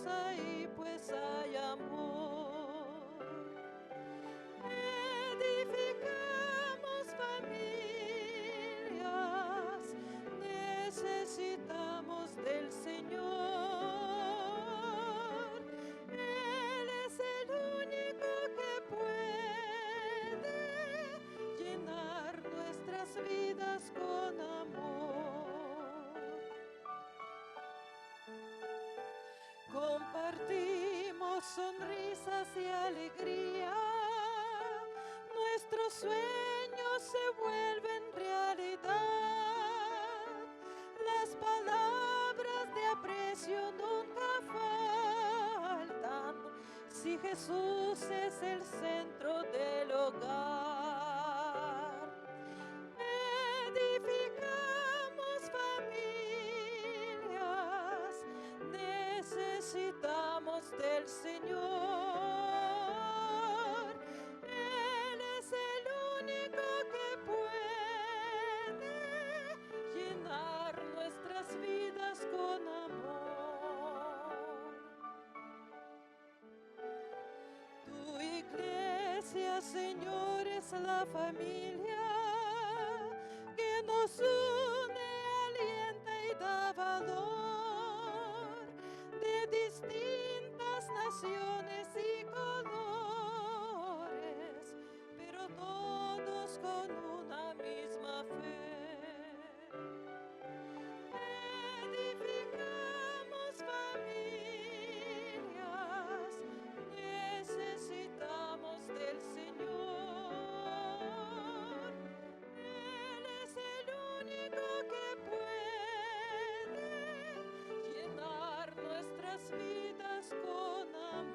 ahí pues hay amor. Edificamos familias, necesitamos del Señor. Él es el único que puede llenar nuestras vidas con amor. Compartimos sonrisas y alegría, nuestros sueños se vuelven realidad, las palabras de aprecio nunca faltan, si Jesús es el centro del hogar. Edificamos familias, necesitamos del Señor. Él es el único que puede llenar nuestras vidas con amor. Tu iglesia, Señor, es la familia que nos une, alienta y da valor, de distintas naciones y colores, pero todos con una misma fe. Edificamos familias, necesitamos del Señor. Él es el único que puede llenar nuestras vidas con amor.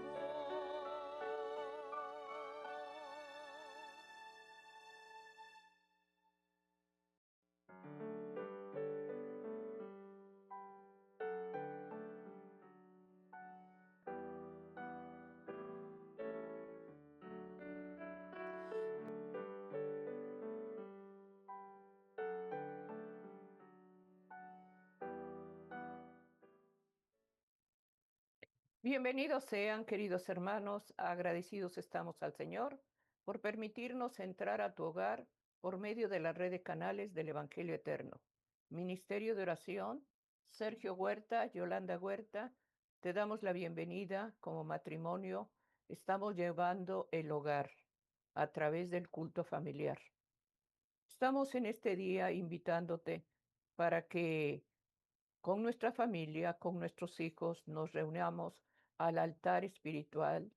Bienvenidos sean, queridos hermanos, agradecidos estamos al Señor por permitirnos entrar a tu hogar por medio de la red de canales del Evangelio Eterno. Ministerio de Oración, Sergio Huerta, Yolanda Huerta, te damos la bienvenida como matrimonio. Estamos llevando el hogar a través del culto familiar. Estamos en este día invitándote para que con nuestra familia, con nuestros hijos, nos reunamos al altar espiritual,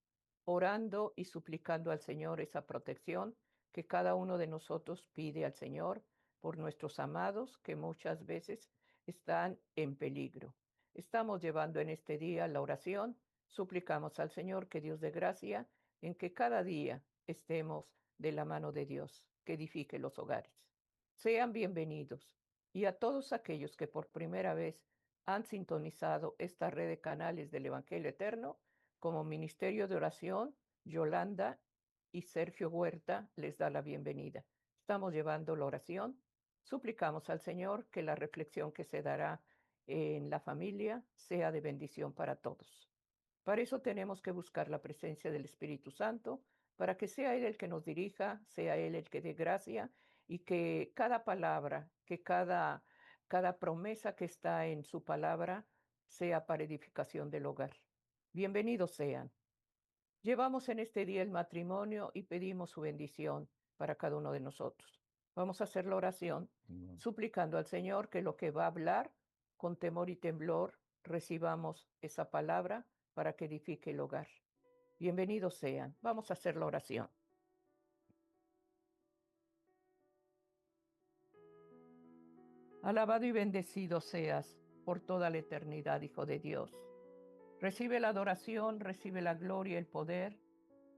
orando y suplicando al Señor esa protección que cada uno de nosotros pide al Señor por nuestros amados que muchas veces están en peligro. Estamos llevando en este día la oración, suplicamos al Señor que Dios dé gracia en que cada día estemos de la mano de Dios, que edifique los hogares. Sean bienvenidos. Y a todos aquellos que por primera vez han sintonizado esta red de canales del Evangelio Eterno, como Ministerio de Oración, Yolanda y Sergio Huerta les da la bienvenida. Estamos llevando la oración. Suplicamos al Señor que la reflexión que se dará en la familia sea de bendición para todos. Para eso tenemos que buscar la presencia del Espíritu Santo, para que sea Él el que nos dirija, sea Él el que dé gracia y que cada palabra, que cada promesa que está en su palabra sea para edificación del hogar. Bienvenidos sean. Llevamos en este día el matrimonio y pedimos su bendición para cada uno de nosotros. Vamos a hacer la oración suplicando al Señor que lo que va a hablar con temor y temblor recibamos esa palabra para que edifique el hogar. Bienvenidos sean. Vamos a hacer la oración. Alabado y bendecido seas por toda la eternidad, Hijo de Dios. Recibe la adoración, recibe la gloria y el poder.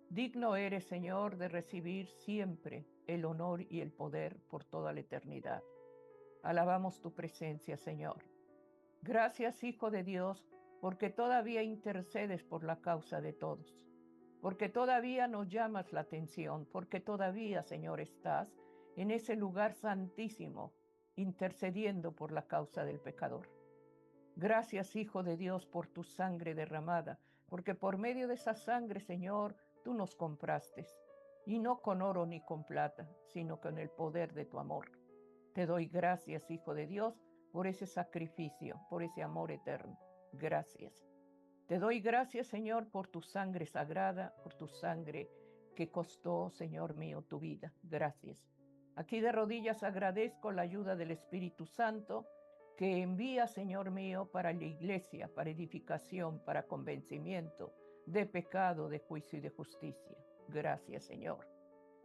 Digno eres, Señor, de recibir siempre el honor y el poder por toda la eternidad. Alabamos tu presencia, Señor. Gracias, Hijo de Dios, porque todavía intercedes por la causa de todos, porque todavía nos llamas la atención, porque todavía, Señor, estás en ese lugar santísimo, intercediendo por la causa del pecador. Gracias, Hijo de Dios, por tu sangre derramada, porque por medio de esa sangre, Señor, tú nos compraste, y no con oro ni con plata, sino con el poder de tu amor. Te doy gracias, Hijo de Dios, por ese sacrificio, por ese amor eterno. Gracias. Te doy gracias, Señor, por tu sangre sagrada, por tu sangre que costó, Señor mío, tu vida. Gracias. Aquí de rodillas agradezco la ayuda del Espíritu Santo que envía, Señor mío, para la iglesia, para edificación, para convencimiento de pecado, de juicio y de justicia. Gracias, Señor.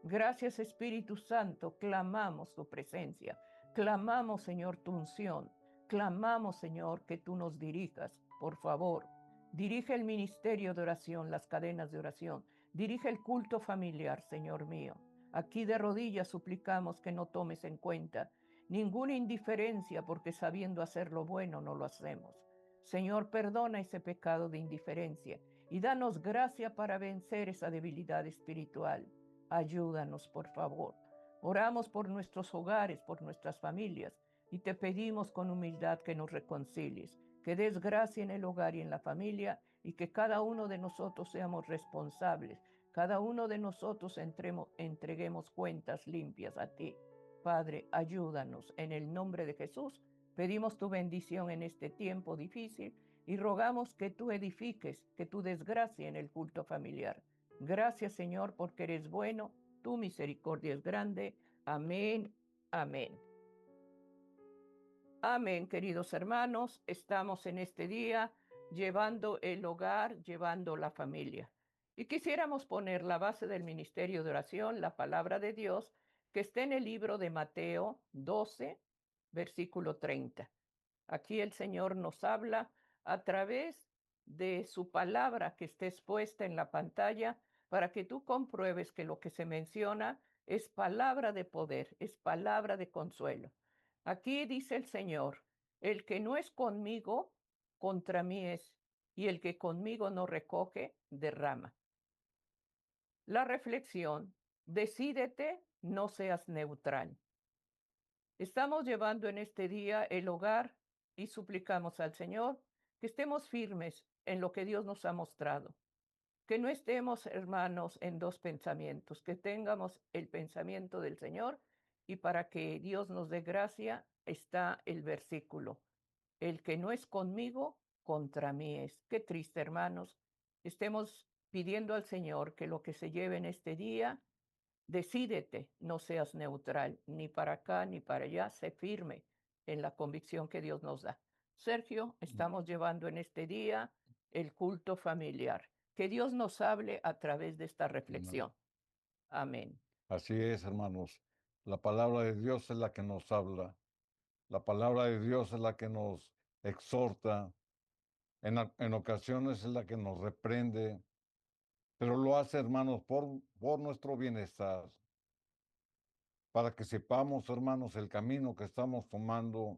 Gracias, Espíritu Santo, clamamos tu presencia, clamamos, Señor, tu unción, clamamos, Señor, que tú nos dirijas, por favor. Dirige el ministerio de oración, las cadenas de oración, dirige el culto familiar, Señor mío. Aquí de rodillas suplicamos que no tomes en cuenta ninguna indiferencia, porque sabiendo hacer lo bueno no lo hacemos. Señor, perdona ese pecado de indiferencia y danos gracia para vencer esa debilidad espiritual. Ayúdanos, por favor. Oramos por nuestros hogares, por nuestras familias, y te pedimos con humildad que nos reconcilies, que des gracia en el hogar y en la familia, y que cada uno de nosotros seamos responsables, cada uno de nosotros entreguemos cuentas limpias a ti. Padre, ayúdanos. En el nombre de Jesús, pedimos tu bendición en este tiempo difícil y rogamos que tú edifiques, que tú des gracia en el culto familiar. Gracias, Señor, porque eres bueno, tu misericordia es grande. Amén, amén. Amén, queridos hermanos. Estamos en este día llevando el hogar, llevando la familia. Y quisiéramos poner la base del ministerio de oración, la palabra de Dios, que está en el libro de Mateo 12, versículo 30. Aquí el Señor nos habla a través de su palabra que está expuesta en la pantalla para que tú compruebes que lo que se menciona es palabra de poder, es palabra de consuelo. Aquí dice el Señor, el que no es conmigo, contra mí es, y el que conmigo no recoge, derrama. La reflexión, decídete, no seas neutral. Estamos llevando en este día el hogar y suplicamos al Señor que estemos firmes en lo que Dios nos ha mostrado, que no estemos, hermanos, en dos pensamientos, que tengamos el pensamiento del Señor y para que Dios nos dé gracia está el versículo. El que no es conmigo, contra mí es. Qué triste, hermanos. Estemos pidiendo al Señor que lo que se lleve en este día, decídete, no seas neutral, ni para acá ni para allá, sé firme en la convicción que Dios nos da. Sergio, estamos llevando en este día el culto familiar. Que Dios nos hable a través de esta reflexión. Amén. Así es, hermanos. La palabra de Dios es la que nos habla. La palabra de Dios es la que nos exhorta. En ocasiones es la que nos reprende, pero lo hace, hermanos, por nuestro bienestar, para que sepamos, hermanos, el camino que estamos tomando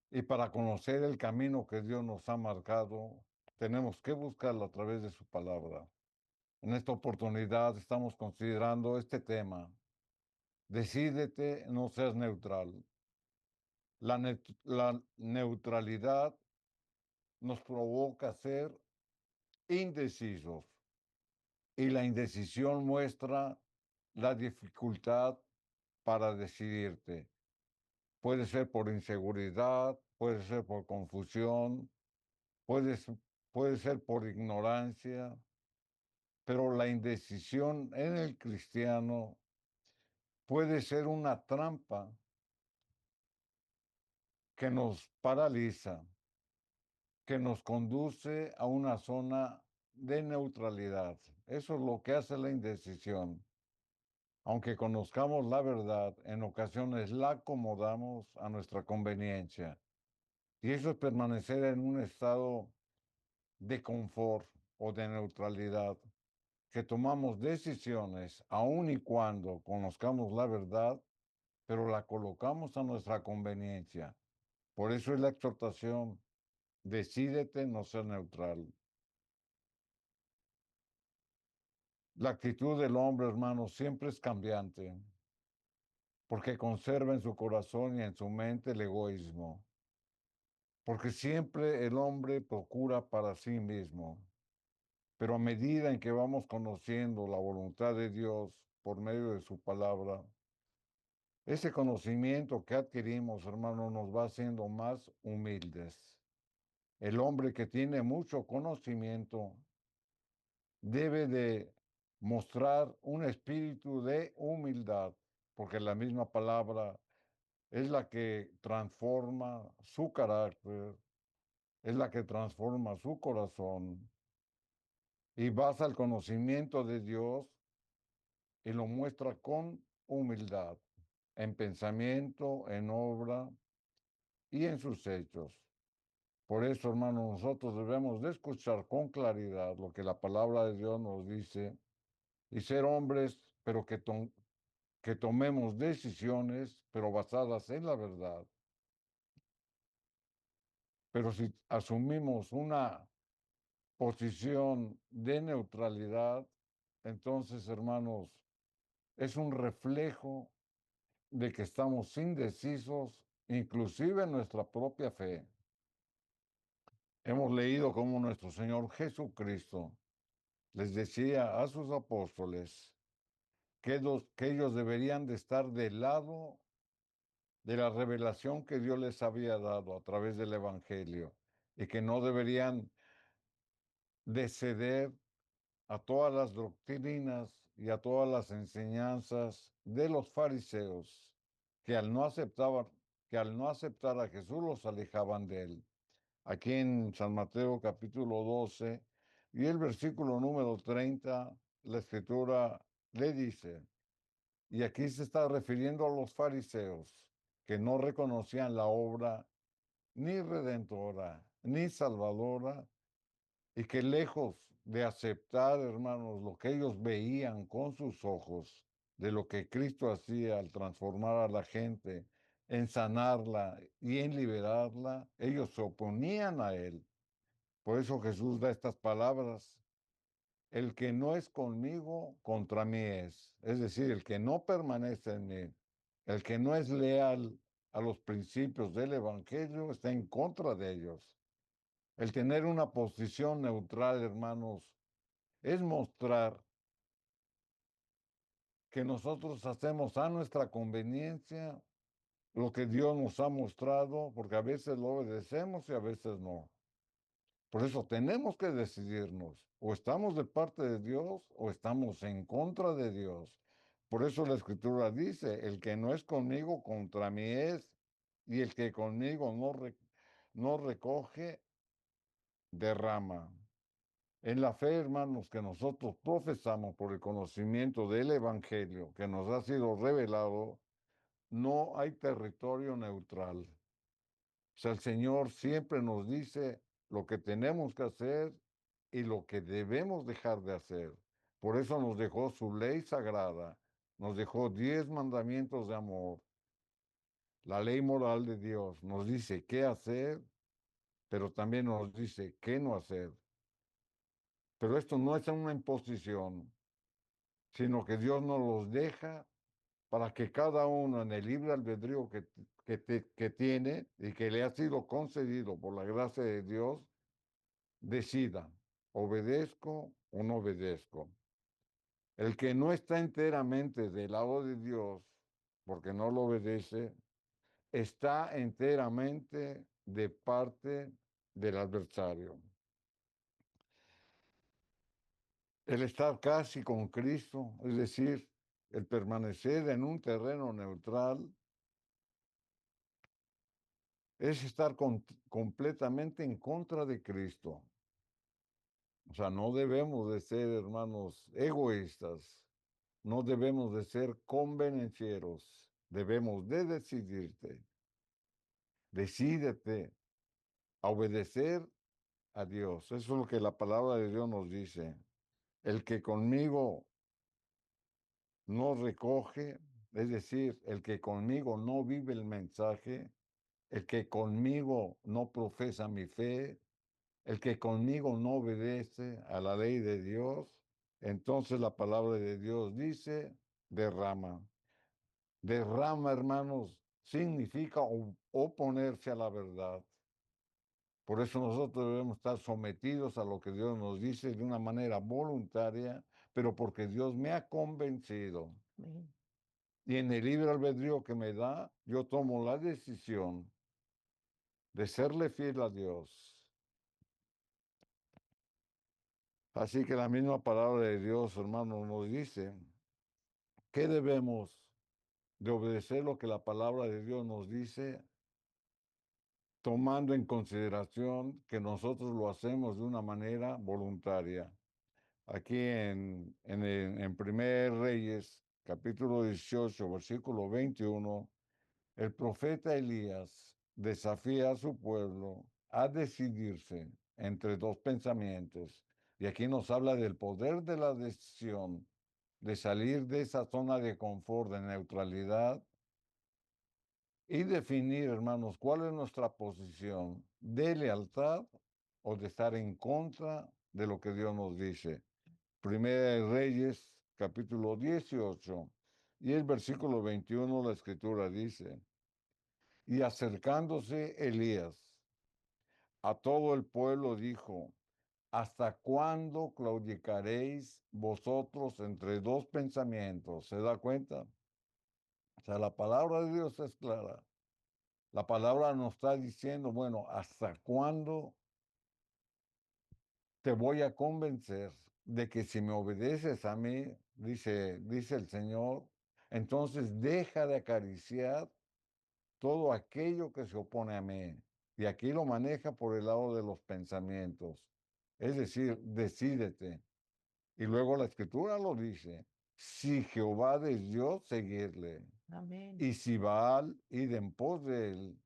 y para conocer el camino que Dios nos ha marcado, tenemos que buscarlo a través de su palabra. En esta oportunidad estamos considerando este tema. Decídete, no seas neutral. La neutralidad nos provoca ser indecisos y la indecisión muestra la dificultad para decidirte. Puede ser por inseguridad, puede ser por confusión, puede, puede ser por ignorancia, pero la indecisión en el cristiano puede ser una trampa que nos paraliza, que nos conduce a una zona de neutralidad. Eso es lo que hace la indecisión. Aunque conozcamos la verdad, en ocasiones la acomodamos a nuestra conveniencia. Y eso es permanecer en un estado de confort o de neutralidad, que tomamos decisiones aun y cuando conozcamos la verdad, pero la colocamos a nuestra conveniencia. Por eso es la exhortación, decídete no ser neutral. La actitud del hombre, hermano, siempre es cambiante, porque conserva en su corazón y en su mente el egoísmo. porque siempre el hombre procura para sí mismo. Pero a medida en que vamos conociendo la voluntad de Dios por medio de su palabra, ese conocimiento que adquirimos, hermano, nos va haciendo más humildes. El hombre que tiene mucho conocimiento debe de mostrar un espíritu de humildad, porque la misma palabra es la que transforma su carácter, es la que transforma su corazón y basa el conocimiento de Dios y lo muestra con humildad, en pensamiento, en obra y en sus hechos. Por eso, hermanos, nosotros debemos de escuchar con claridad lo que la palabra de Dios nos dice y ser hombres, pero que tomemos decisiones, pero basadas en la verdad. Pero si asumimos una posición de neutralidad, entonces, hermanos, es un reflejo de que estamos indecisos, inclusive en nuestra propia fe. Hemos leído cómo nuestro Señor Jesucristo les decía a sus apóstoles que ellos deberían de estar del lado de la revelación que Dios les había dado a través del Evangelio y que no deberían de ceder a todas las doctrinas y a todas las enseñanzas de los fariseos que que al no aceptar a Jesús los alejaban de él. Aquí en San Mateo capítulo 12 y el versículo número 30, la escritura le dice, y aquí se está refiriendo a los fariseos que no reconocían la obra ni redentora ni salvadora y que lejos de aceptar, hermanos, lo que ellos veían con sus ojos de lo que Cristo hacía al transformar a la gente, en sanarla y en liberarla, ellos se oponían a él. Por eso Jesús da estas palabras: el que no es conmigo, contra mí es. Es decir, el que no permanece en mí, el que no es leal a los principios del Evangelio, está en contra de ellos. El tener una posición neutral, hermanos, es mostrar que nosotros hacemos a nuestra conveniencia lo que Dios nos ha mostrado, porque a veces lo obedecemos y a veces no. Por eso tenemos que decidirnos, o estamos de parte de Dios o estamos en contra de Dios. Por eso la Escritura dice, el que no es conmigo, contra mí es, y el que conmigo no recoge, derrama. En la fe, hermanos, que nosotros profesamos por el conocimiento del Evangelio que nos ha sido revelado, no hay territorio neutral. O sea, el Señor siempre nos dice lo que tenemos que hacer y lo que debemos dejar de hacer. Por eso nos dejó su ley sagrada, nos dejó 10 mandamientos de amor. La ley moral de Dios nos dice qué hacer, pero también nos dice qué no hacer. Pero esto no es una imposición, sino que Dios nos los deja para que cada uno en el libre albedrío que tiene y que le ha sido concedido por la gracia de Dios, decida, obedezco o no obedezco. El que no está enteramente del lado de Dios, porque no lo obedece, está enteramente de parte del adversario. El estar casi con Cristo, es decir, el permanecer en un terreno neutral, es estar completamente en contra de Cristo. O sea, no debemos de ser, hermanos, egoístas, no debemos de ser convenencieros, debemos de decidirte. Decídete a obedecer a Dios. Eso es lo que la palabra de Dios nos dice. El que conmigo no recoge, es decir, el que conmigo no vive el mensaje, el que conmigo no profesa mi fe, el que conmigo no obedece a la ley de Dios, entonces la palabra de Dios dice, derrama. Derrama, hermanos, significa oponerse a la verdad. Por eso nosotros debemos estar sometidos a lo que Dios nos dice de una manera voluntaria, pero porque Dios me ha convencido. Amén. Y en el libre albedrío que me da, yo tomo la decisión de serle fiel a Dios. Así que la misma palabra de Dios, hermano, nos dice que debemos de obedecer lo que la palabra de Dios nos dice, tomando en consideración que nosotros lo hacemos de una manera voluntaria. Aquí en Primer Reyes, capítulo 18, versículo 21, el profeta Elías desafía a su pueblo a decidirse entre dos pensamientos. Y aquí nos habla del poder de la decisión, de salir de esa zona de confort, de neutralidad, y definir, hermanos, cuál es nuestra posición de lealtad o de estar en contra de lo que Dios nos dice. Primera de Reyes, capítulo 18, y el versículo 21, la escritura dice: y acercándose Elías a todo el pueblo dijo: ¿hasta cuándo claudicaréis vosotros entre dos pensamientos? ¿Se da cuenta? O sea, la palabra de Dios es clara. La palabra nos está diciendo, bueno, ¿hasta cuándo te voy a convencer de que si me obedeces a mí, dice el Señor, entonces deja de acariciar todo aquello que se opone a mí? Y aquí lo maneja por el lado de los pensamientos. Es decir, decídete. Y luego la escritura lo dice: si Jehová es Dios, seguirle. Amén. Y si Baal, id en pos de él.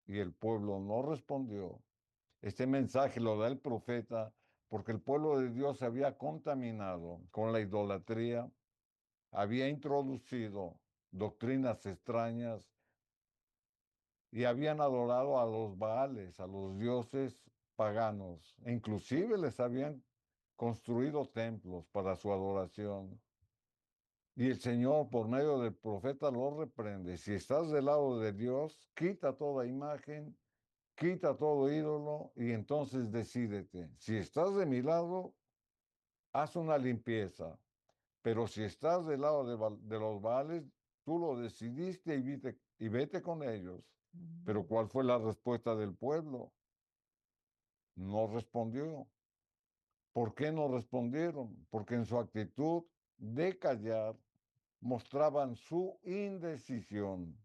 Y el pueblo no respondió. Este mensaje lo da el profeta porque el pueblo de Dios se había contaminado con la idolatría, había introducido doctrinas extrañas y habían adorado a los Baales, a los dioses paganos. E inclusive les habían construido templos para su adoración. Y el Señor, por medio del profeta, lo reprende. Si estás del lado de Dios, quita toda imagen, quita todo ídolo y entonces decídete. Si estás de mi lado, haz una limpieza. Pero si estás del lado de los Baales, tú lo decidiste y vete con ellos. Pero ¿cuál fue la respuesta del pueblo? No respondió. ¿Por qué no respondieron? Porque en su actitud de callar mostraban su indecisión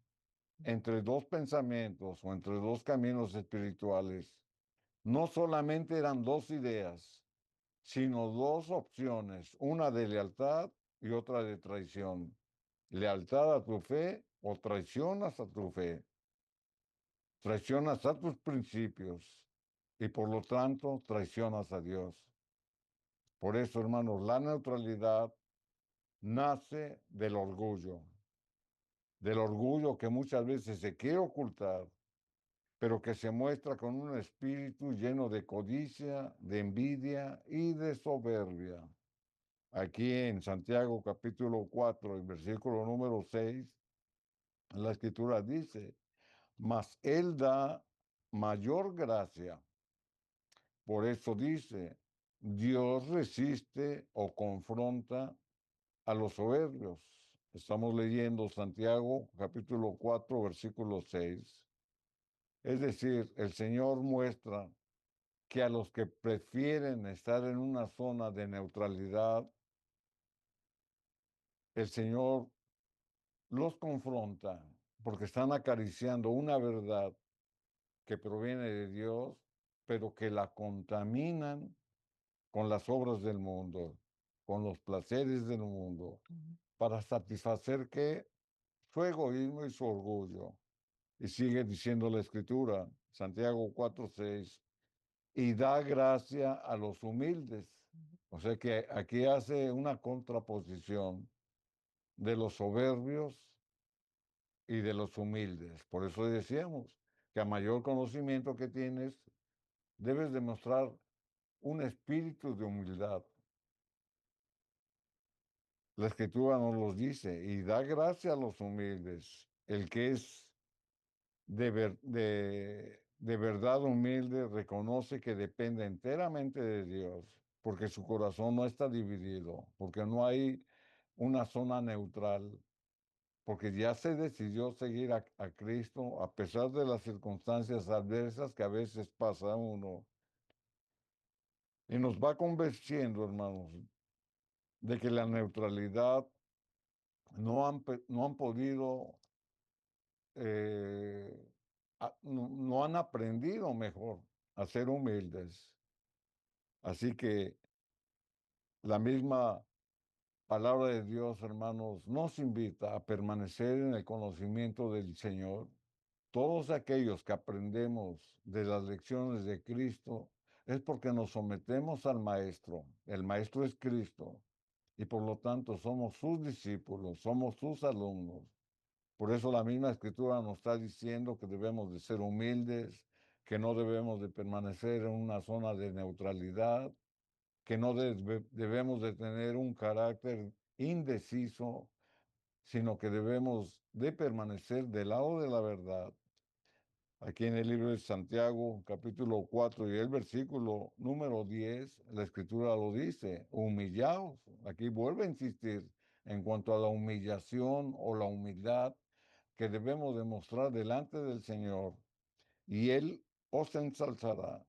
entre dos pensamientos o entre dos caminos espirituales. No solamente eran dos ideas, sino dos opciones, una de lealtad y otra de traición. Lealtad a tu fe o traicionas a tu fe. Traicionas a tus principios y por lo tanto traicionas a Dios. Por eso, hermanos, la neutralidad nace del orgullo que muchas veces se quiere ocultar, pero que se muestra con un espíritu lleno de codicia, de envidia y de soberbia. Aquí en Santiago capítulo 4, el versículo número 6, la escritura dice: mas Él da mayor gracia. Por eso dice: Dios resiste o confronta a los soberbios. Estamos leyendo Santiago capítulo 4, versículo 6. Es decir, el Señor muestra que a los que prefieren estar en una zona de neutralidad, el Señor los confronta porque están acariciando una verdad que proviene de Dios, pero que la contaminan con las obras del mundo, con los placeres del mundo, para satisfacer que su egoísmo y su orgullo. Y sigue diciendo la escritura, Santiago 4:6, y da gracia a los humildes. O sea que aquí hace una contraposición de los soberbios y de los humildes. Por eso decíamos que a mayor conocimiento que tienes, debes demostrar un espíritu de humildad. La escritura nos los dice: y da gracia a los humildes. El que es de de verdad humilde reconoce que depende enteramente de Dios, porque su corazón no está dividido, porque no hay una zona neutral, porque ya se decidió seguir a Cristo a pesar de las circunstancias adversas que a veces pasa uno. Y nos va convenciendo, hermanos, de que la neutralidad no han podido, no han aprendido mejor a ser humildes. Así que la misma palabra de Dios, hermanos, nos invita a permanecer en el conocimiento del Señor. Todos aquellos que aprendemos de las lecciones de Cristo es porque nos sometemos al Maestro. El Maestro es Cristo y por lo tanto somos sus discípulos, somos sus alumnos. Por eso la misma Escritura nos está diciendo que debemos de ser humildes, que no debemos de permanecer en una zona de neutralidad, que no debemos de tener un carácter indeciso, sino que debemos de permanecer del lado de la verdad. Aquí en el libro de Santiago, capítulo 4 y el versículo número 10, la escritura lo dice, humillaos. Aquí vuelve a insistir en cuanto a la humillación o la humildad que debemos demostrar delante del Señor, y Él os ensalzará.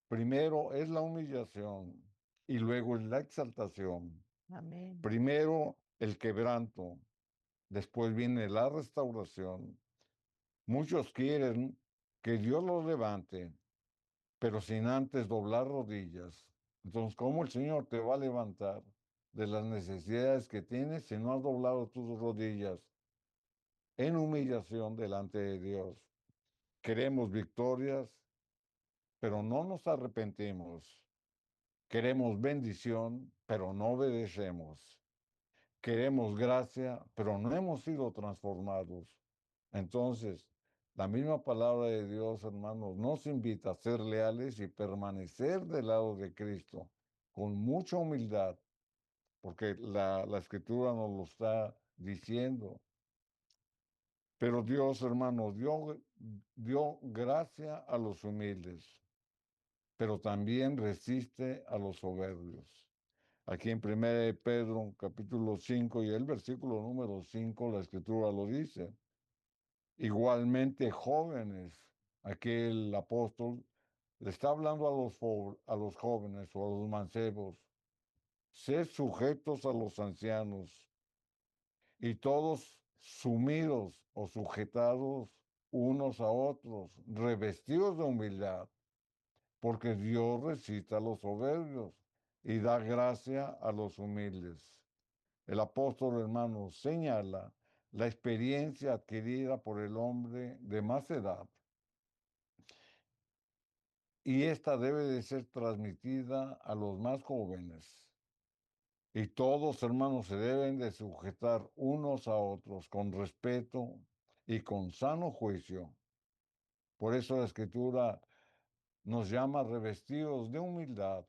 Primero es la humillación y luego es la exaltación. Amén. Primero el quebranto, después viene la restauración. Muchos quieren que Dios los levante, pero sin antes doblar rodillas. Entonces, ¿cómo el Señor te va a levantar de las necesidades que tienes si no has doblado tus rodillas en humillación delante de Dios? Queremos victorias, pero no nos arrepentimos. Queremos bendición, pero no obedecemos. Queremos gracia, pero no hemos sido transformados. Entonces, la misma palabra de Dios, hermanos, nos invita a ser leales y permanecer del lado de Cristo con mucha humildad, porque la Escritura nos lo está diciendo. Pero Dios, hermanos, dio gracia a los humildes, pero también resiste a los soberbios. Aquí en 1 Pedro, capítulo 5 y el versículo número 5, la Escritura lo dice. Igualmente jóvenes, aquí el apóstol le está hablando a los jóvenes o a los mancebos, sed sujetos a los ancianos y todos sumidos o sujetados unos a otros, revestidos de humildad, porque Dios resiste a los soberbios y da gracia a los humildes. El apóstol, hermano, señala la experiencia adquirida por el hombre de más edad, y esta debe de ser transmitida a los más jóvenes. Y todos, hermanos, se deben de sujetar unos a otros con respeto y con sano juicio. Por eso la Escritura nos llama revestidos de humildad.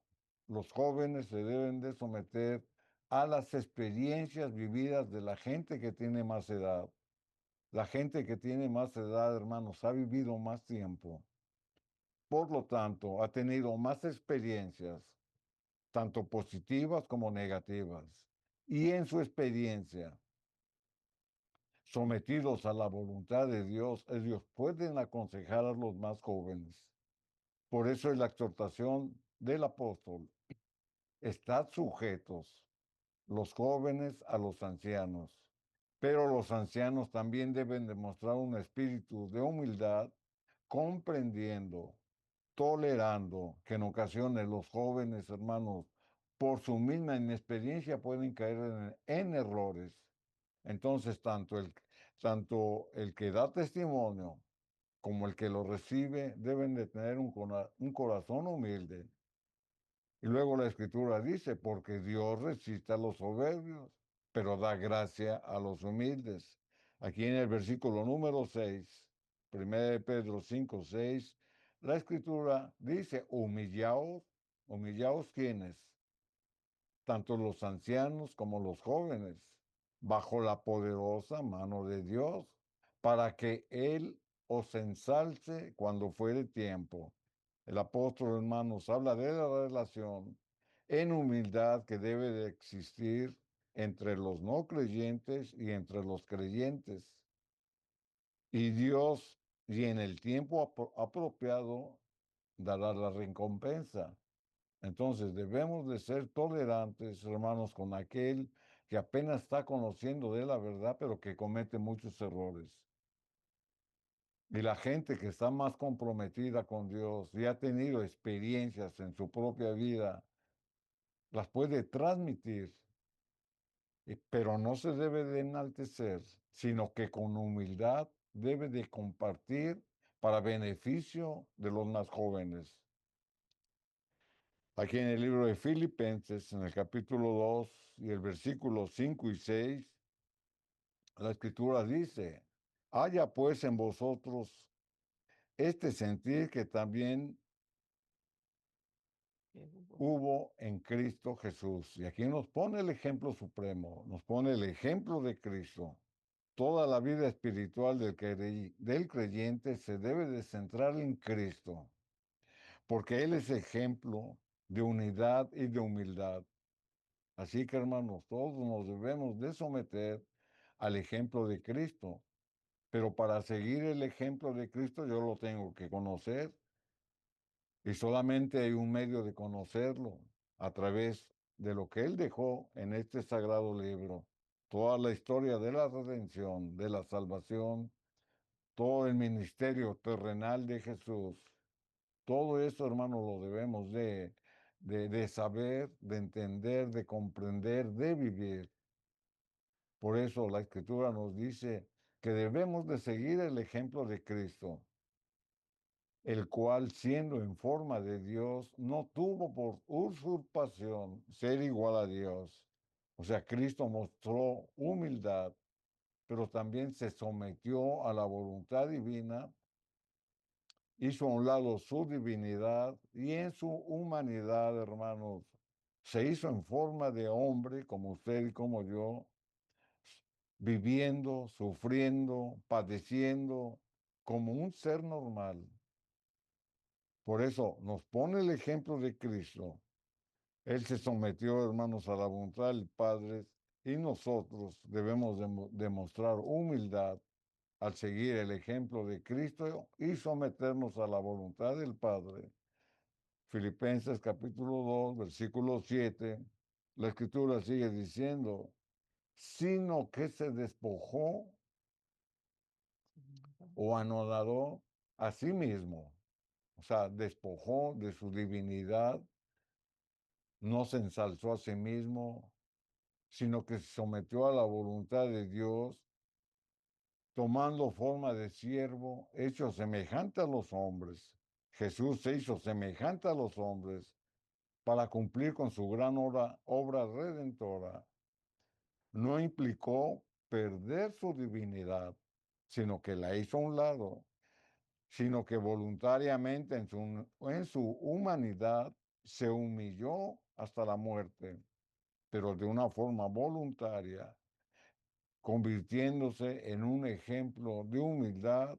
Los jóvenes se deben de someter a las experiencias vividas de la gente que tiene más edad. La gente que tiene más edad, hermanos, ha vivido más tiempo. Por lo tanto, ha tenido más experiencias, tanto positivas como negativas. Y en su experiencia, sometidos a la voluntad de Dios, ellos pueden aconsejar a los más jóvenes. Por eso es la exhortación del apóstol: estad sujetos los jóvenes a los ancianos, pero los ancianos también deben demostrar un espíritu de humildad, comprendiendo, tolerando que en ocasiones los jóvenes, hermanos, por su misma inexperiencia pueden caer en errores. Entonces, tanto el que da testimonio como el que lo recibe deben de tener un corazón humilde. Y luego la Escritura dice, porque Dios resiste a los soberbios, pero da gracia a los humildes. Aquí en el versículo número 6, 1 Pedro 5, 6, la Escritura dice, humillaos. ¿Humillaos quiénes? Tanto los ancianos como los jóvenes, bajo la poderosa mano de Dios, para que Él o se ensalce cuando fuere tiempo. El apóstol, hermanos, habla de la relación en humildad que debe de existir entre los no creyentes y entre los creyentes. Y Dios, y en el tiempo apropiado, dará la recompensa. Entonces debemos de ser tolerantes, hermanos, con aquel que apenas está conociendo de la verdad, pero que comete muchos errores. Y la gente que está más comprometida con Dios y ha tenido experiencias en su propia vida, las puede transmitir, pero no se debe de enaltecer, sino que con humildad debe de compartir para beneficio de los más jóvenes. Aquí en el libro de Filipenses, en el capítulo 2 y el versículo 5 y 6, la escritura dice, haya pues en vosotros este sentir que también hubo en Cristo Jesús. Y aquí nos pone el ejemplo supremo, nos pone el ejemplo de Cristo. Toda la vida espiritual del creyente se debe de centrar en Cristo, porque Él es ejemplo de unidad y de humildad. Así que, hermanos, todos nos debemos de someter al ejemplo de Cristo. Pero para seguir el ejemplo de Cristo yo lo tengo que conocer. Y solamente hay un medio de conocerlo a través de lo que Él dejó en este sagrado libro. Toda la historia de la redención, de la salvación, todo el ministerio terrenal de Jesús. Todo eso, hermanos, lo debemos de saber, de entender, de comprender, de vivir. Por eso la Escritura nos dice que debemos de seguir el ejemplo de Cristo, el cual, siendo en forma de Dios, no tuvo por usurpación ser igual a Dios. O sea, Cristo mostró humildad, pero también se sometió a la voluntad divina, hizo a un lado su divinidad y en su humanidad, hermanos, se hizo en forma de hombre, como usted y como yo, viviendo, sufriendo, padeciendo como un ser normal. Por eso nos pone el ejemplo de Cristo. Él se sometió, hermanos, a la voluntad del Padre y nosotros debemos demostrar humildad al seguir el ejemplo de Cristo y someternos a la voluntad del Padre. Filipenses capítulo 2, versículo 7, la escritura sigue diciendo, sino que se despojó o anonadó a sí mismo, o sea, despojó de su divinidad, no se ensalzó a sí mismo, sino que se sometió a la voluntad de Dios, tomando forma de siervo, hecho semejante a los hombres. Jesús se hizo semejante a los hombres para cumplir con su gran obra redentora. No implicó perder su divinidad, sino que la hizo a un lado, sino que voluntariamente en su humanidad se humilló hasta la muerte, pero de una forma voluntaria, convirtiéndose en un ejemplo de humildad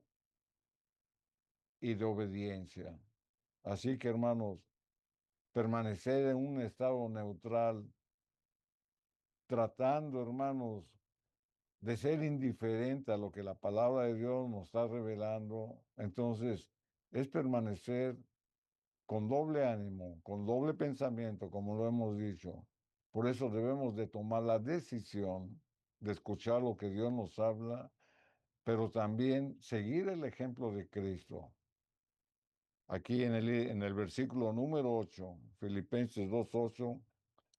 y de obediencia. Así que, hermanos, permanecer en un estado neutral, tratando, hermanos, de ser indiferente a lo que la palabra de Dios nos está revelando, entonces es permanecer con doble ánimo, con doble pensamiento, como lo hemos dicho. Por eso debemos de tomar la decisión de escuchar lo que Dios nos habla, pero también seguir el ejemplo de Cristo. Aquí en el versículo número 8, Filipenses 2:8,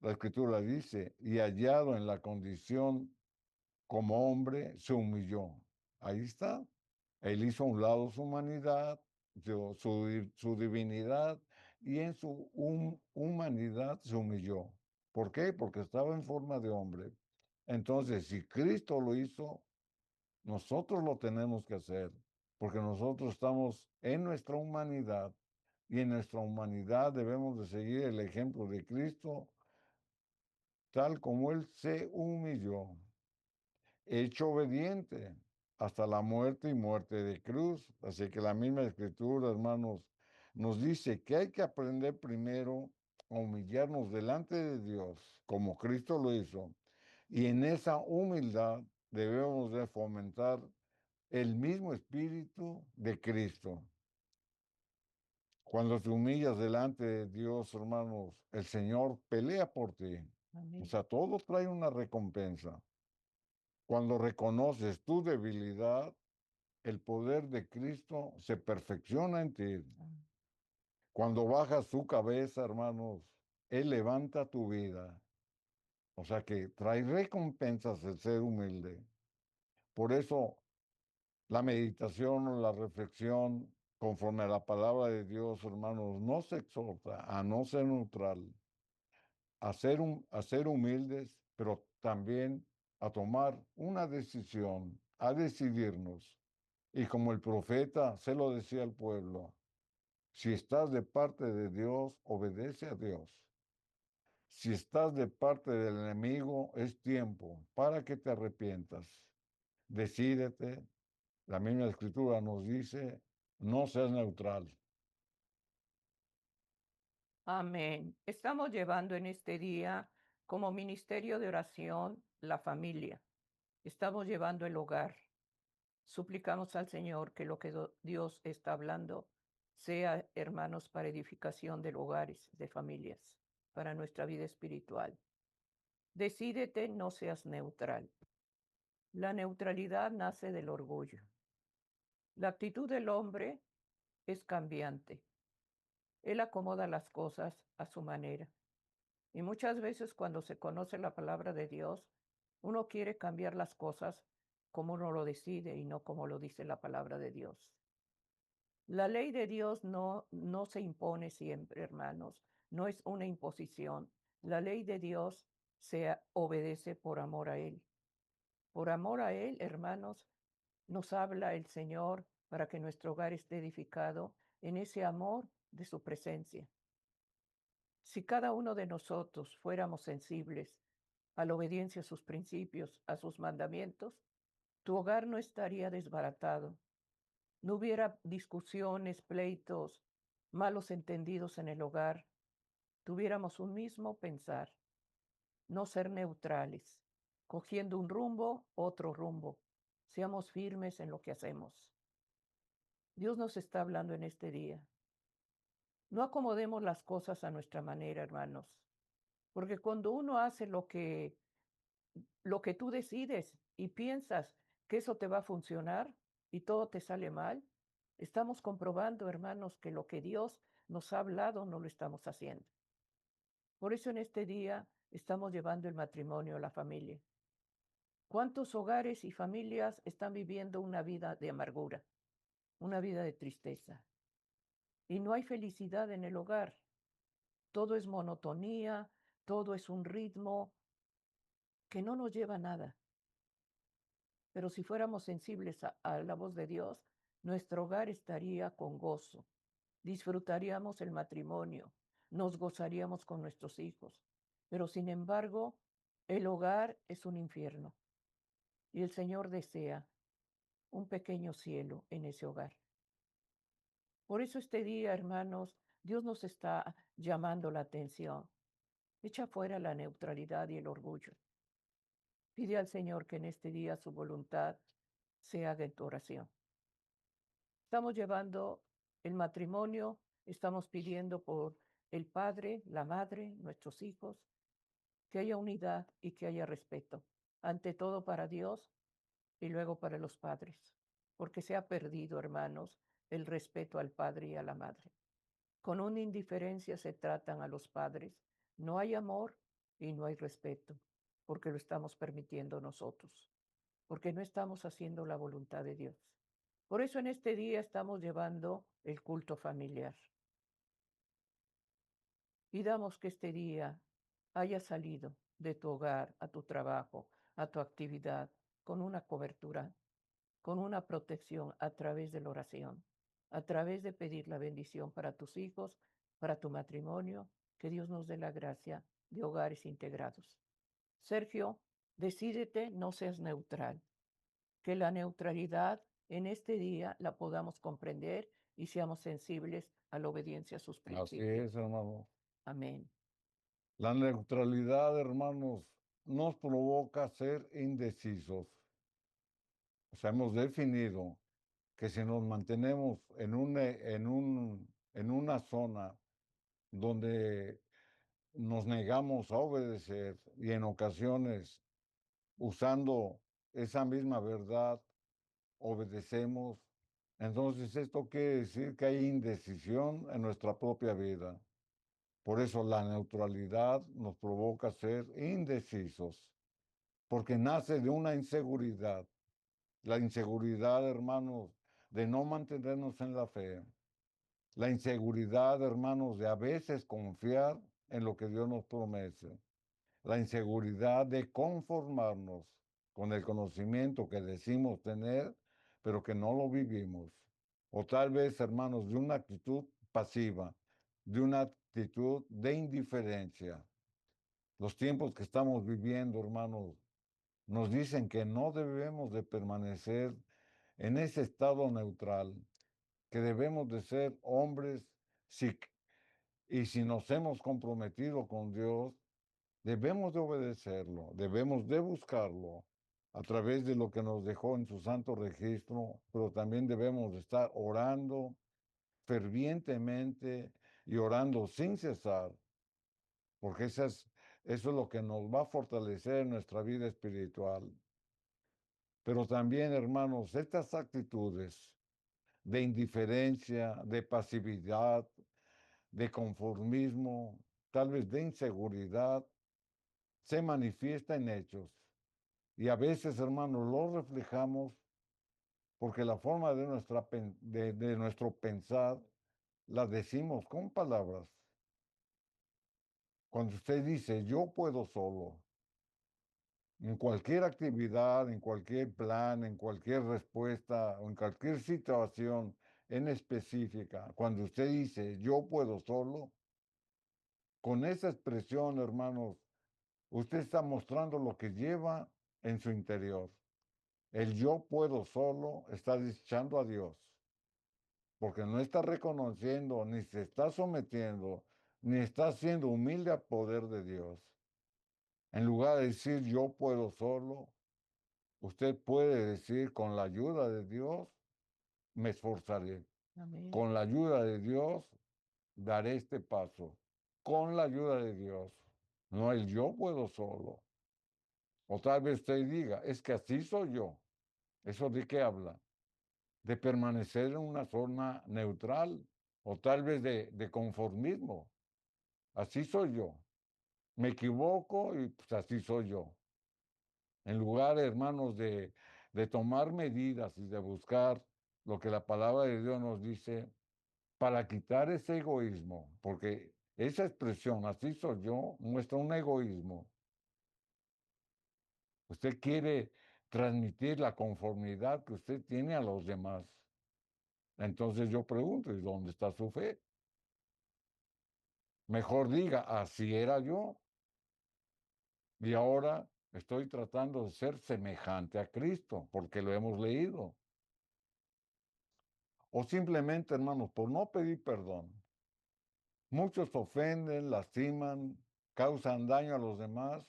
la escritura dice, y hallado en la condición como hombre, se humilló. Ahí está. Él hizo a un lado su humanidad, su divinidad, y en su humanidad se humilló. ¿Por qué? Porque estaba en forma de hombre. Entonces, si Cristo lo hizo, nosotros lo tenemos que hacer, porque nosotros estamos en nuestra humanidad y en nuestra humanidad debemos de seguir el ejemplo de Cristo, tal como Él se humilló, hecho obediente. hasta la muerte y muerte de cruz. Así que la misma escritura, hermanos, nos dice que hay que aprender primero a humillarnos delante de Dios, como Cristo lo hizo. Y en esa humildad debemos de fomentar el mismo espíritu de Cristo. Cuando te humillas delante de Dios, hermanos, el Señor pelea por ti. O Amén. sea, todo trae una recompensa. Cuando reconoces tu debilidad, el poder de Cristo se perfecciona en ti. Amén. Cuando bajas su cabeza, hermanos, Él levanta tu vida. O sea que trae recompensas el ser humilde. Por eso la meditación o la reflexión conforme a la palabra de Dios, hermanos, nos exhorta a no ser neutral, a ser humildes, pero también a tomar una decisión, a decidirnos. Y como el profeta se lo decía al pueblo, si estás de parte de Dios, obedece a Dios. Si estás de parte del enemigo, es tiempo para que te arrepientas. Decídete. La misma escritura nos dice, no seas neutral. Amén. Estamos llevando en este día como ministerio de oración la familia. Estamos llevando el hogar. Suplicamos al Señor que lo que Dios está hablando sea, hermanos, para edificación de hogares, de familias, para nuestra vida espiritual. Decídete, no seas neutral. La neutralidad nace del orgullo. La actitud del hombre es cambiante. Él acomoda las cosas a su manera. Y muchas veces cuando se conoce la palabra de Dios, uno quiere cambiar las cosas como uno lo decide y no como lo dice la palabra de Dios. La ley de Dios no se impone siempre, hermanos. No es una imposición. La ley de Dios se obedece por amor a Él. Por amor a Él, hermanos, nos habla el Señor para que nuestro hogar esté edificado en ese amor de su presencia. Si cada uno de nosotros fuéramos sensibles a la obediencia a sus principios, a sus mandamientos, tu hogar no estaría desbaratado. No hubiera discusiones, pleitos, malos entendidos en el hogar. Tuviéramos un mismo pensar, no ser neutrales, cogiendo un rumbo, otro rumbo. Seamos firmes en lo que hacemos. Dios nos está hablando en este día. No acomodemos las cosas a nuestra manera, hermanos, porque cuando uno hace lo que tú decides y piensas que eso te va a funcionar y todo te sale mal, estamos comprobando, hermanos, que lo que Dios nos ha hablado no lo estamos haciendo. Por eso en este día estamos llevando el matrimonio a la familia. ¿Cuántos hogares y familias están viviendo una vida de amargura, una vida de tristeza? Y no hay felicidad en el hogar. Todo es monotonía, todo es un ritmo que no nos lleva a nada. Pero si fuéramos sensibles a la voz de Dios, nuestro hogar estaría con gozo. Disfrutaríamos el matrimonio, nos gozaríamos con nuestros hijos. Pero sin embargo, el hogar es un infierno. Y el Señor desea un pequeño cielo en ese hogar. Por eso este día, hermanos, Dios nos está llamando la atención. Echa fuera la neutralidad y el orgullo. Pide al Señor que en este día su voluntad se haga en tu oración. Estamos llevando el matrimonio, estamos pidiendo por el padre, la madre, nuestros hijos, que haya unidad y que haya respeto, ante todo para Dios y luego para los padres, porque se ha perdido, hermanos, el respeto al padre y a la madre. Con una indiferencia se tratan a los padres, no hay amor y no hay respeto, porque lo estamos permitiendo nosotros, porque no estamos haciendo la voluntad de Dios. Por eso en este día estamos llevando el culto familiar. Pidamos que este día haya salido de tu hogar, a tu trabajo, a tu actividad, con una cobertura, con una protección a través de la oración, a través de pedir la bendición para tus hijos, para tu matrimonio, que Dios nos dé la gracia de hogares integrados. Sergio, decídete, no seas neutral. Que la neutralidad en este día la podamos comprender y seamos sensibles a la obediencia a sus Así principios. es, hermanos. Amén. La neutralidad, hermanos, nos provoca ser indecisos. O sea, hemos definido que si nos mantenemos en una zona donde nos negamos a obedecer y en ocasiones usando esa misma verdad obedecemos, entonces esto quiere decir que hay indecisión en nuestra propia vida. Por eso la neutralidad nos provoca ser indecisos, porque nace de una inseguridad. La inseguridad, hermanos, de no mantenernos en la fe. La inseguridad, hermanos, de a veces confiar en lo que Dios nos promete. La inseguridad de conformarnos con el conocimiento que decimos tener, pero que no lo vivimos. O tal vez, hermanos, de una actitud pasiva, de una actitud de indiferencia. Los tiempos que estamos viviendo, hermanos, nos dicen que no debemos de permanecer en ese estado neutral, que debemos de ser hombres, si, y si nos hemos comprometido con Dios, debemos de obedecerlo, debemos de buscarlo a través de lo que nos dejó en su santo registro, pero también debemos de estar orando fervientemente y orando sin cesar, porque eso es lo que nos va a fortalecer en nuestra vida espiritual. Pero también, hermanos, estas actitudes de indiferencia, de pasividad, de conformismo, tal vez de inseguridad, se manifiesta en hechos. Y a veces, hermanos, lo reflejamos porque la forma de nuestro pensar la decimos con palabras. Cuando usted dice, yo puedo solo, en cualquier actividad, en cualquier plan, en cualquier respuesta o en cualquier situación en específica, cuando usted dice, yo puedo solo, con esa expresión, hermanos, usted está mostrando lo que lleva en su interior. El yo puedo solo está desechando a Dios, porque no está reconociendo, ni se está sometiendo, ni está siendo humilde al poder de Dios. En lugar de decir yo puedo solo, usted puede decir con la ayuda de Dios, me esforzaré. Amén. Con la ayuda de Dios, daré este paso. Con la ayuda de Dios. No el yo puedo solo. O tal vez usted diga, es que así soy yo. ¿Eso de qué habla? De permanecer en una zona neutral o tal vez de conformismo. Así soy yo. Me equivoco y pues así soy yo. En lugar, hermanos, de tomar medidas y de buscar lo que la palabra de Dios nos dice para quitar ese egoísmo, porque esa expresión, así soy yo, muestra un egoísmo. Usted quiere transmitir la conformidad que usted tiene a los demás. Entonces yo pregunto, ¿y dónde está su fe? Mejor diga, así era yo y ahora estoy tratando de ser semejante a Cristo, porque lo hemos leído. O simplemente, hermanos, por no pedir perdón. Muchos ofenden, lastiman, causan daño a los demás,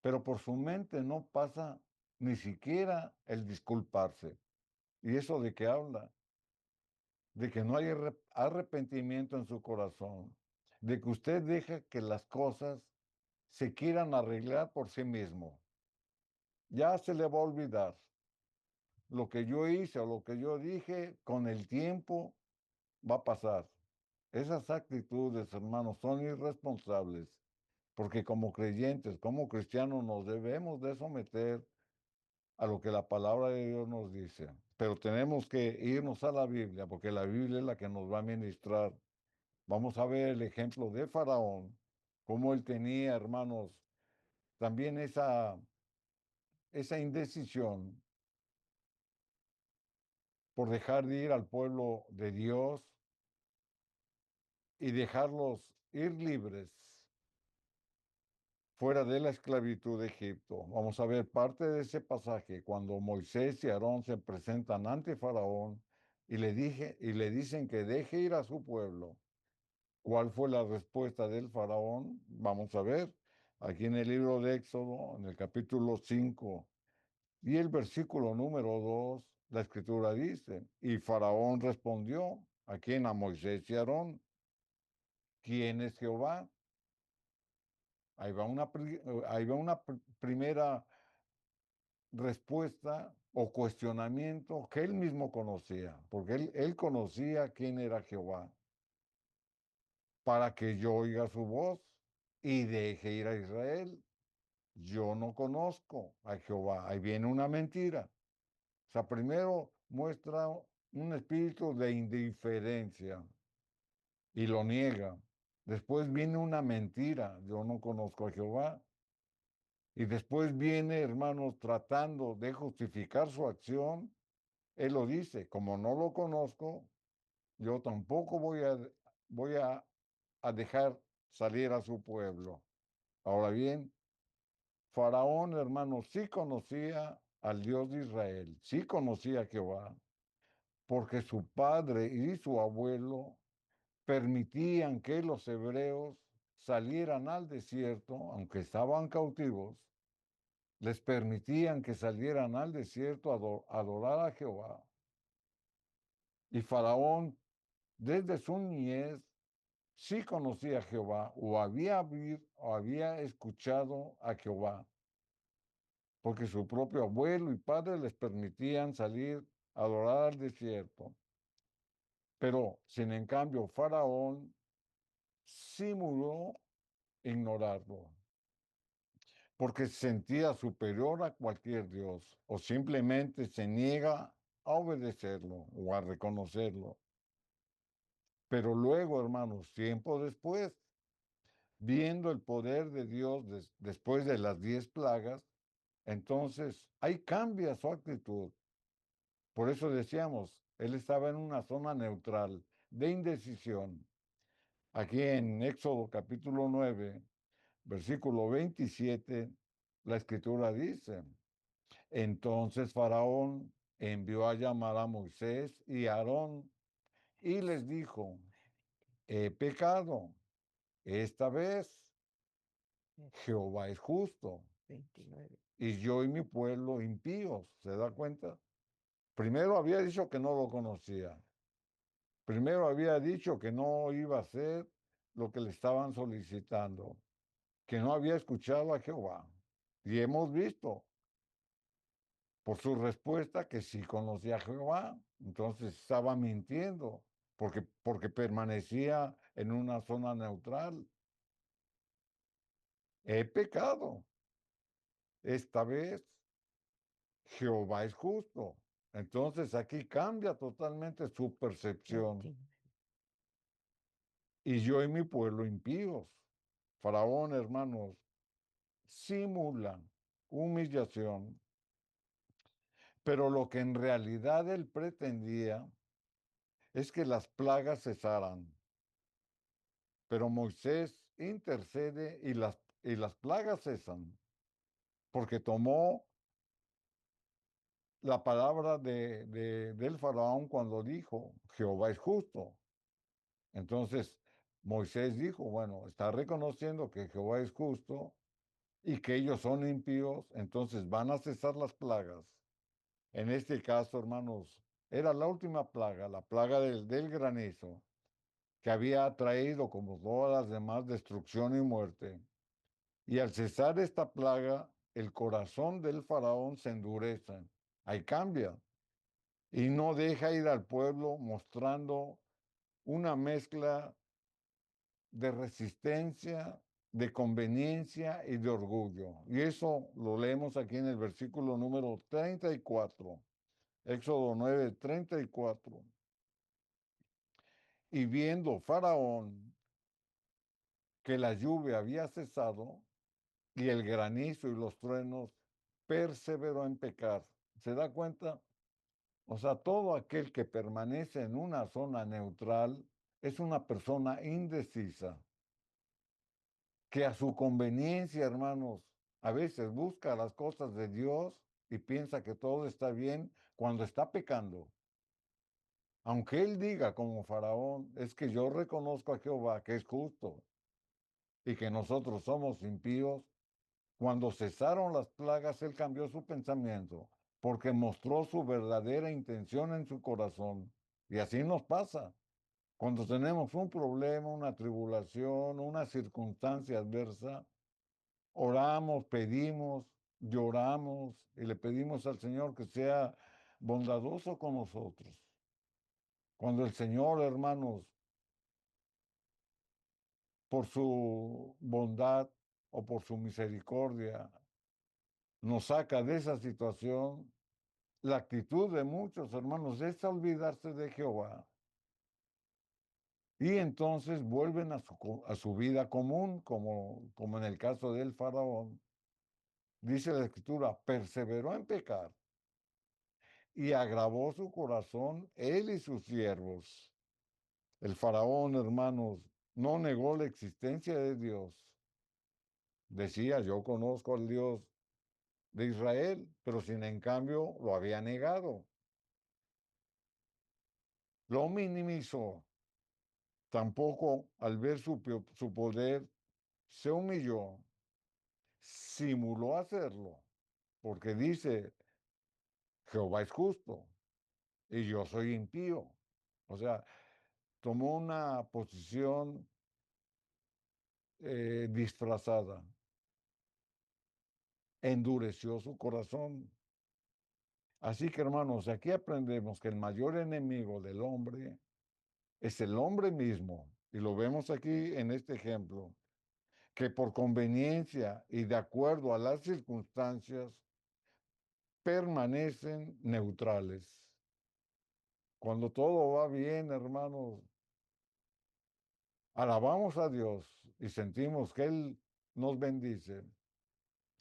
pero por su mente no pasa ni siquiera el disculparse. ¿Y eso de qué habla? De que no hay arrepentimiento en su corazón, de que usted deja que las cosas se quieran arreglar por sí mismo. Ya se le va a olvidar lo que yo hice o lo que yo dije, con el tiempo va a pasar. Esas actitudes, hermanos, son irresponsables, porque como creyentes, como cristianos, nos debemos de someter a lo que la palabra de Dios nos dice. Pero tenemos que irnos a la Biblia, porque la Biblia es la que nos va a ministrar. Vamos a ver el ejemplo de Faraón, cómo él tenía, hermanos, también esa indecisión por dejar de ir al pueblo de Dios y dejarlos ir libres. fuera de la esclavitud de Egipto. Vamos a ver parte de ese pasaje cuando Moisés y Aarón se presentan ante Faraón y le dicen que deje ir a su pueblo. ¿Cuál fue la respuesta del Faraón? Vamos a ver aquí en el libro de Éxodo, en el capítulo 5 y el versículo número 2, la escritura dice, y Faraón respondió, ¿a quién? A Moisés y Aarón. ¿Quién es Jehová? Ahí va una primera respuesta o cuestionamiento que él mismo conocía, porque él conocía quién era Jehová, para que yo oiga su voz y deje ir a Israel. Yo no conozco a Jehová. Ahí viene una mentira. O sea, primero muestra un espíritu de indiferencia y lo niega. Después viene una mentira. Yo no conozco a Jehová. Y después viene, hermanos, tratando de justificar su acción. Él lo dice, como no lo conozco, yo tampoco voy a dejar salir a su pueblo. Ahora bien, Faraón, hermanos, sí conocía al Dios de Israel, sí conocía a Jehová, porque su padre y su abuelo permitían que los hebreos salieran al desierto, aunque estaban cautivos, les permitían que salieran al desierto a adorar a Jehová. Y Faraón, desde su niñez, sí conocía a Jehová o había escuchado a Jehová, porque su propio abuelo y padre les permitían salir a adorar al desierto. Pero, sin en cambio, Faraón simuló ignorarlo, porque se sentía superior a cualquier Dios, o simplemente se niega a obedecerlo o a reconocerlo. Pero luego, hermanos, tiempo después, viendo el poder de Dios después de las 10 plagas, entonces ahí cambia su actitud. Por eso decíamos, él estaba en una zona neutral de indecisión. Aquí en Éxodo capítulo 9, versículo 27, la escritura dice, entonces Faraón envió a llamar a Moisés y a Aarón y les dijo, he pecado, esta vez Jehová es justo 29. y yo y mi pueblo impíos. ¿Se da cuenta? Primero había dicho que no lo conocía. Primero había dicho que no iba a hacer lo que le estaban solicitando, que no había escuchado a Jehová. Y hemos visto por su respuesta que sí conocía a Jehová. Entonces estaba mintiendo porque permanecía en una zona neutral. He pecado. Esta vez Jehová es justo. Entonces aquí cambia totalmente su percepción. 29. Y yo y mi pueblo impíos. Faraón, hermanos, simula humillación, pero lo que en realidad él pretendía es que las plagas cesaran. Pero Moisés intercede y las plagas cesan, porque tomó la palabra del faraón cuando dijo, Jehová es justo. Entonces Moisés dijo, bueno, está reconociendo que Jehová es justo y que ellos son impíos, entonces van a cesar las plagas. En este caso, hermanos, era la última plaga, la plaga del granizo, que había traído, como todas las demás, destrucción y muerte. Y al cesar esta plaga, el corazón del faraón se endurece, ahí cambia, y no deja ir al pueblo mostrando una mezcla de resistencia, de conveniencia y de orgullo. Y eso lo leemos aquí en el versículo número 34, Éxodo 9, 34. Y viendo Faraón que la lluvia había cesado y el granizo y los truenos, perseveró en pecar. ¿Se da cuenta? O sea, todo aquel que permanece en una zona neutral es una persona indecisa, que a su conveniencia, hermanos, a veces busca las cosas de Dios y piensa que todo está bien cuando está pecando. Aunque él diga como Faraón, es que yo reconozco a Jehová que es justo y que nosotros somos impíos, cuando cesaron las plagas, él cambió su pensamiento porque mostró su verdadera intención en su corazón. Y así nos pasa. Cuando tenemos un problema, una tribulación, una circunstancia adversa, oramos, pedimos, lloramos y le pedimos al Señor que sea bondadoso con nosotros. Cuando el Señor, hermanos, por su bondad o por su misericordia, nos saca de esa situación, la actitud de muchos hermanos es olvidarse de Jehová. Y entonces vuelven a su vida común, como en el caso del faraón. Dice la escritura, perseveró en pecar y agravó su corazón él y sus siervos. El faraón, hermanos, no negó la existencia de Dios. Decía, yo conozco al Dios de Israel, pero sin en cambio lo había negado. Lo minimizó. Tampoco al ver su poder se humilló, simuló hacerlo, porque dice, Jehová es justo y yo soy impío. O sea, tomó una posición disfrazada, endureció su corazón. Así que hermanos, aquí aprendemos que el mayor enemigo del hombre es el hombre mismo, y lo vemos aquí en este ejemplo, que por conveniencia y de acuerdo a las circunstancias permanecen neutrales. Cuando todo va bien, hermanos, alabamos a Dios y sentimos que Él nos bendice,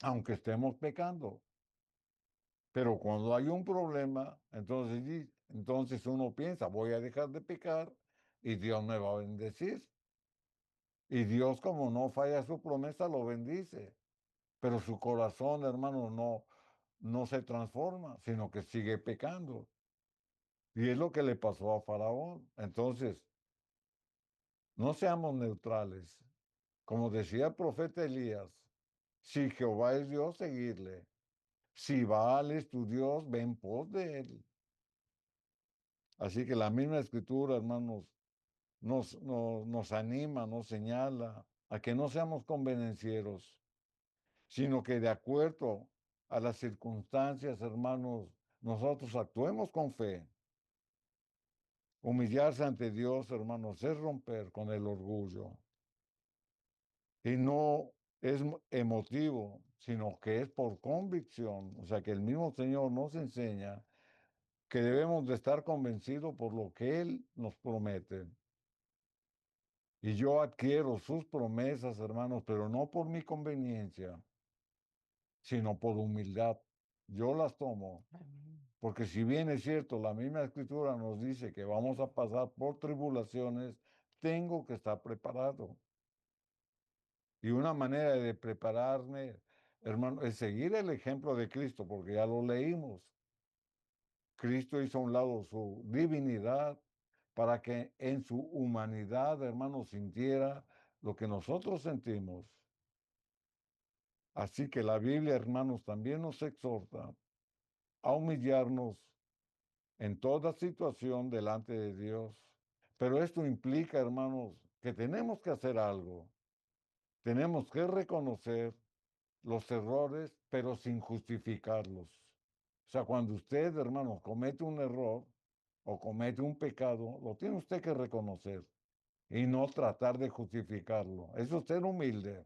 aunque estemos pecando. Pero cuando hay un problema, entonces uno piensa, voy a dejar de pecar y Dios me va a bendecir. Y Dios, como no falla su promesa, lo bendice. Pero su corazón, hermano, no se transforma, sino que sigue pecando. Y es lo que le pasó a Faraón. Entonces, no seamos neutrales. Como decía el profeta Elías, si Jehová es Dios, seguirle. Si Baal es tu Dios, ven en pos de él. Así que la misma escritura, hermanos, nos anima, nos señala a que no seamos convenencieros, sino que de acuerdo a las circunstancias, hermanos, nosotros actuemos con fe. Humillarse ante Dios, hermanos, es romper con el orgullo. Y no es emotivo, sino que es por convicción. O sea que el mismo Señor nos enseña que debemos de estar convencidos por lo que Él nos promete. Y yo adquiero sus promesas, hermanos, pero no por mi conveniencia, sino por humildad. Yo las tomo, Amén. porque si bien es cierto, la misma escritura nos dice que vamos a pasar por tribulaciones, tengo que estar preparado. Y una manera de prepararme, hermano, es seguir el ejemplo de Cristo, porque ya lo leímos. Cristo hizo a un lado su divinidad para que en su humanidad, hermano, sintiera lo que nosotros sentimos. Así que la Biblia, hermanos, también nos exhorta a humillarnos en toda situación delante de Dios. Pero esto implica, hermanos, que tenemos que hacer algo. Tenemos que reconocer los errores, pero sin justificarlos. O sea, cuando usted, hermano, comete un error o comete un pecado, lo tiene usted que reconocer y no tratar de justificarlo. Eso es ser humilde.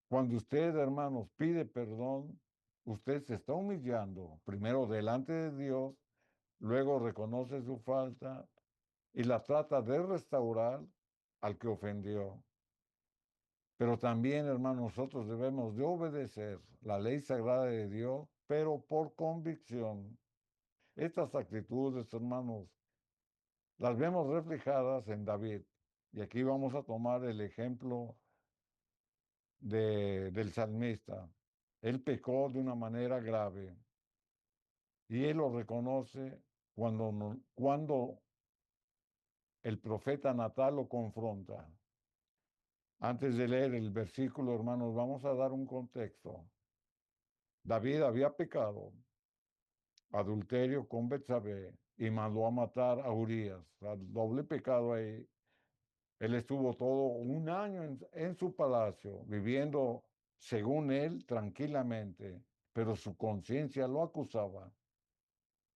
Cuando usted, hermanos, pide perdón, usted se está humillando, primero delante de Dios, luego reconoce su falta y la trata de restaurar al que ofendió. Pero también, hermanos, nosotros debemos de obedecer la ley sagrada de Dios, pero por convicción. Estas actitudes, hermanos, las vemos reflejadas en David. Y aquí vamos a tomar el ejemplo del salmista. Él pecó de una manera grave y él lo reconoce cuando el profeta Natán lo confronta. Antes de leer el versículo, hermanos, vamos a dar un contexto. David había pecado, adulterio con Betsabé, y mandó a matar a Urías. O sea, doble pecado ahí. Él estuvo todo un año en su palacio, viviendo, según él, tranquilamente, pero su conciencia lo acusaba,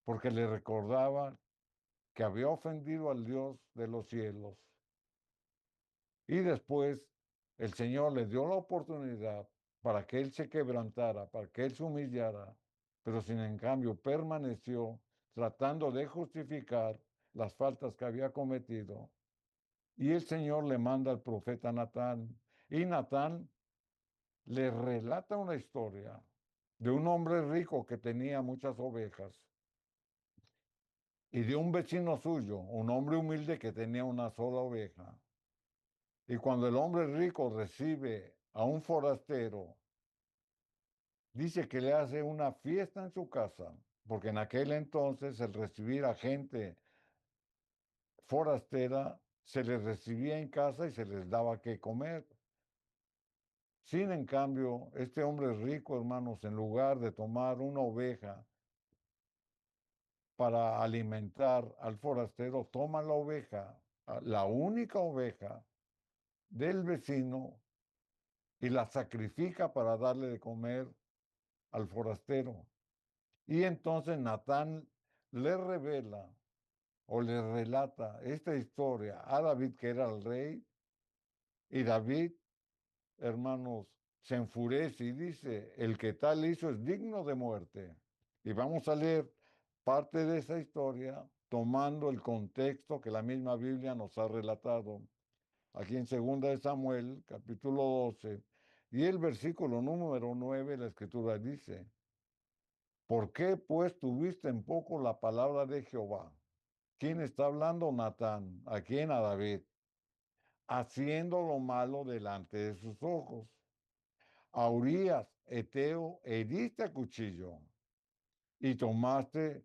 porque le recordaba que había ofendido al Dios de los cielos. Y después el Señor le dio la oportunidad para que él se quebrantara, para que él se humillara, pero sin en cambio permaneció tratando de justificar las faltas que había cometido. Y el Señor le manda al profeta Natán, y Natán le relata una historia de un hombre rico que tenía muchas ovejas y de un vecino suyo, un hombre humilde que tenía una sola oveja. Y cuando el hombre rico recibe a un forastero, dice que le hace una fiesta en su casa, porque en aquel entonces el recibir a gente forastera se les recibía en casa y se les daba que comer. Sin en cambio, este hombre rico, hermanos, en lugar de tomar una oveja para alimentar al forastero, toma la oveja, la única oveja del vecino, y la sacrifica para darle de comer al forastero. Y entonces Natán le revela o le relata esta historia a David, que era el rey, y David, hermanos, se enfurece y dice, el que tal hizo es digno de muerte. Y vamos a leer parte de esa historia tomando el contexto que la misma Biblia nos ha relatado. Aquí en 2 de Samuel, capítulo 12, y el versículo número 9, la escritura dice, ¿por qué pues tuviste en poco la palabra de Jehová? ¿Quién está hablando? Natán. ¿A quién? A David. Haciendo lo malo delante de sus ojos. A Urías, Eteo, heriste a cuchillo y tomaste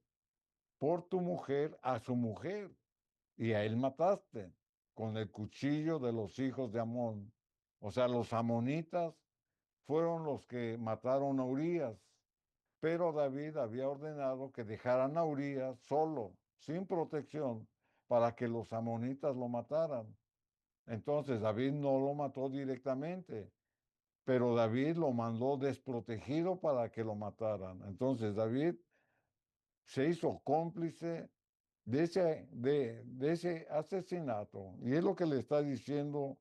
por tu mujer a su mujer y a él mataste con el cuchillo de los hijos de Amón. O sea, los amonitas fueron los que mataron a Urías, pero David había ordenado que dejaran a Urías solo, sin protección, para que los amonitas lo mataran. Entonces David no lo mató directamente, pero David lo mandó desprotegido para que lo mataran. Entonces David se hizo cómplice de ese asesinato. Y es lo que le está diciendo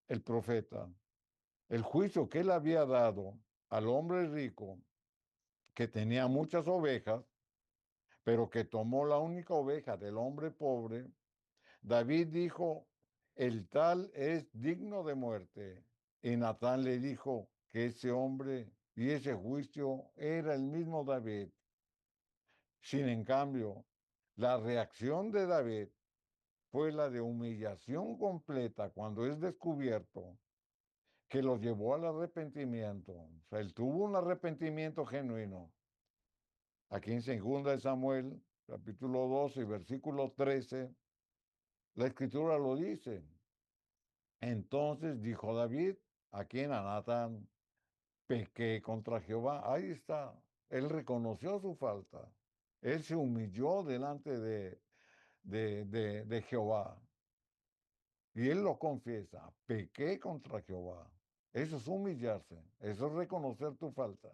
el profeta. El juicio que él había dado al hombre rico, que tenía muchas ovejas, pero que tomó la única oveja del hombre pobre, David dijo, el tal es digno de muerte. Y Natán le dijo que ese hombre y ese juicio era el mismo David. Sin en cambio, la reacción de David fue la de humillación completa cuando es descubierto, que lo llevó al arrepentimiento. O sea, él tuvo un arrepentimiento genuino. Aquí en 2 de Samuel, capítulo 12, versículo 13, la escritura lo dice. Entonces dijo David, a quien a Natán, pequé contra Jehová. Ahí está. Él reconoció su falta. Él se humilló delante de Jehová. Y él lo confiesa, pequé contra Jehová. Eso es humillarse, eso es reconocer tu falta.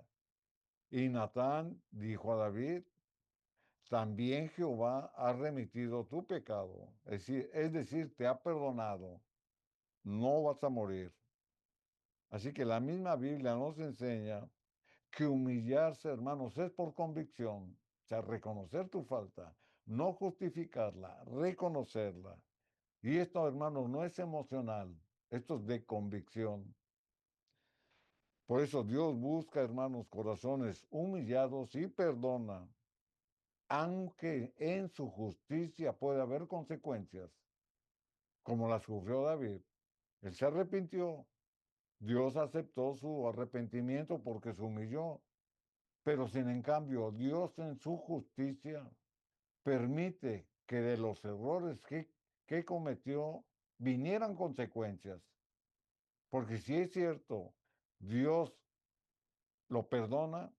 Y Natán dijo a David, también Jehová ha remitido tu pecado, es decir, te ha perdonado, no vas a morir. Así que la misma Biblia nos enseña que humillarse, hermanos, es por convicción, o sea, reconocer tu falta, no justificarla, reconocerla. Y esto, hermanos, no es emocional, esto es de convicción. Por eso Dios busca, hermanos, corazones humillados y perdona, aunque en su justicia puede haber consecuencias, como las sufrió David. Él se arrepintió, Dios aceptó su arrepentimiento porque se humilló, pero sin en cambio Dios en su justicia permite que de los errores que cometió vinieran consecuencias. Porque si es cierto, Dios lo perdona,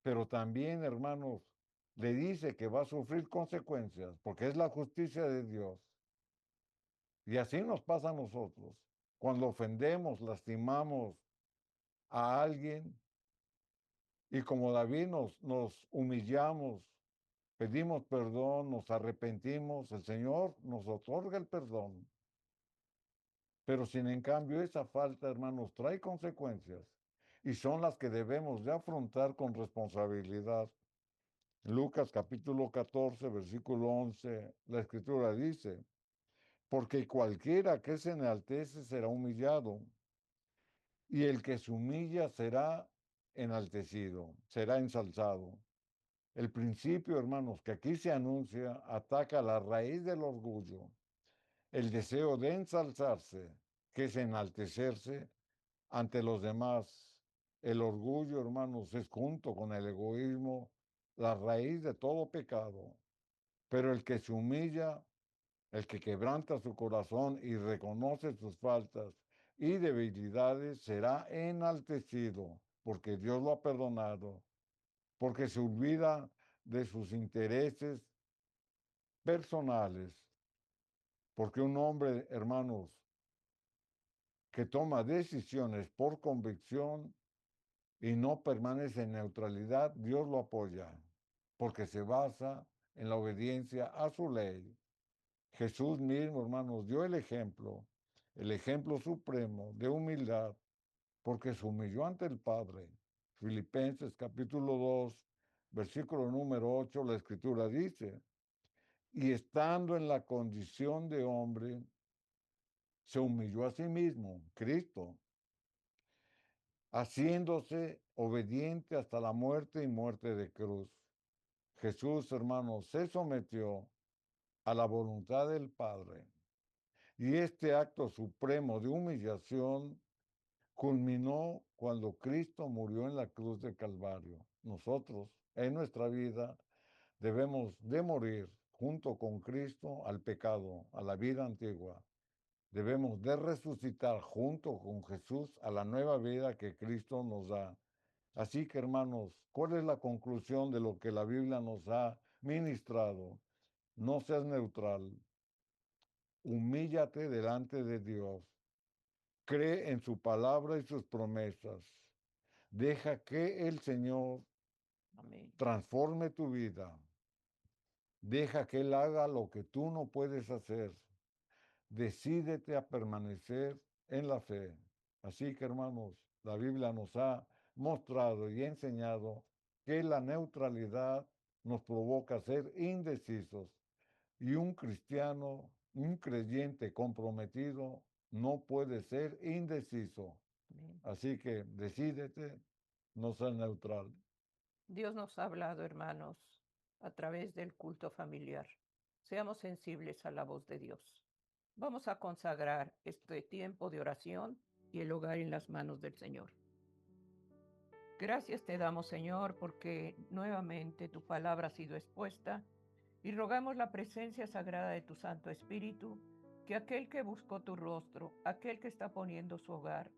pero también, hermanos, le dice que va a sufrir consecuencias, porque es la justicia de Dios. Y así nos pasa a nosotros. Cuando ofendemos, lastimamos a alguien, y como David nos humillamos, pedimos perdón, nos arrepentimos, el Señor nos otorga el perdón. Pero sin en cambio esa falta, hermanos, trae consecuencias y son las que debemos de afrontar con responsabilidad. Lucas capítulo 14, versículo 11, la escritura dice, porque cualquiera que se enaltece será humillado, y el que se humilla será enaltecido, será ensalzado. El principio, hermanos, que aquí se anuncia, ataca la raíz del orgullo, el deseo de ensalzarse, que es enaltecerse ante los demás. El orgullo, hermanos, es junto con el egoísmo la raíz de todo pecado. Pero el que se humilla, el que quebranta su corazón y reconoce sus faltas y debilidades, será enaltecido, porque Dios lo ha perdonado, porque se olvida de sus intereses personales, porque un hombre, hermanos, que toma decisiones por convicción y no permanece en neutralidad, Dios lo apoya, porque se basa en la obediencia a su ley. Jesús mismo, hermanos, dio el ejemplo supremo de humildad, porque se humilló ante el Padre. Filipenses capítulo 2, versículo número 8, la escritura dice, y estando en la condición de hombre, se humilló a sí mismo, Cristo, haciéndose obediente hasta la muerte y muerte de cruz. Jesús, hermanos, se sometió a la voluntad del Padre. Y este acto supremo de humillación culminó cuando Cristo murió en la cruz del Calvario. Nosotros, en nuestra vida, debemos de morir junto con Cristo al pecado, a la vida antigua. Debemos de resucitar junto con Jesús a la nueva vida que Cristo nos da. Así que, hermanos, ¿cuál es la conclusión de lo que la Biblia nos ha ministrado? No seas neutral. Humíllate delante de Dios. Cree en su palabra y sus promesas. Deja que el Señor Amén. transforme tu vida. Deja que Él haga lo que tú no puedes hacer. Decídete a permanecer en la fe. Así que, hermanos, la Biblia nos ha mostrado y enseñado que la neutralidad nos provoca ser indecisos. Y un cristiano, un creyente comprometido, no puede ser indeciso. Amén. Así que decídete, no ser neutral. Dios nos ha hablado, hermanos, a través del culto familiar. Seamos sensibles a la voz de Dios. Vamos a consagrar este tiempo de oración y el hogar en las manos del Señor. Gracias te damos, Señor, porque nuevamente tu palabra ha sido expuesta y rogamos la presencia sagrada de tu Santo Espíritu, que aquel que buscó tu rostro, aquel que está poniendo su hogar,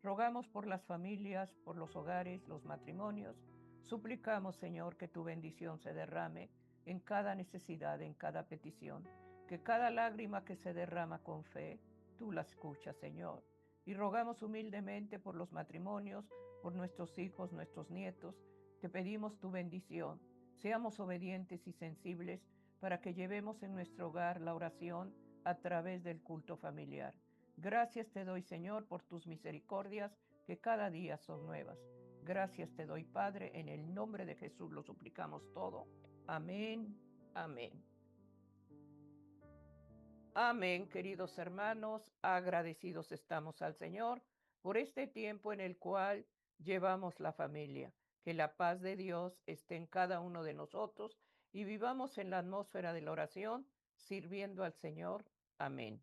rogamos por las familias, por los hogares, los matrimonios, suplicamos, Señor, que tu bendición se derrame en cada necesidad, en cada petición, que cada lágrima que se derrama con fe, tú la escuchas, Señor. Y rogamos humildemente por los matrimonios, por nuestros hijos, nuestros nietos, te pedimos tu bendición. Seamos obedientes y sensibles para que llevemos en nuestro hogar la oración a través del culto familiar. Gracias te doy, Señor, por tus misericordias que cada día son nuevas. Gracias te doy, Padre, en el nombre de Jesús lo suplicamos todo. Amén, amén. Amén, queridos hermanos, agradecidos estamos al Señor por este tiempo en el cual llevamos la familia. Que la paz de Dios esté en cada uno de nosotros y vivamos en la atmósfera de la oración, sirviendo al Señor. Amén.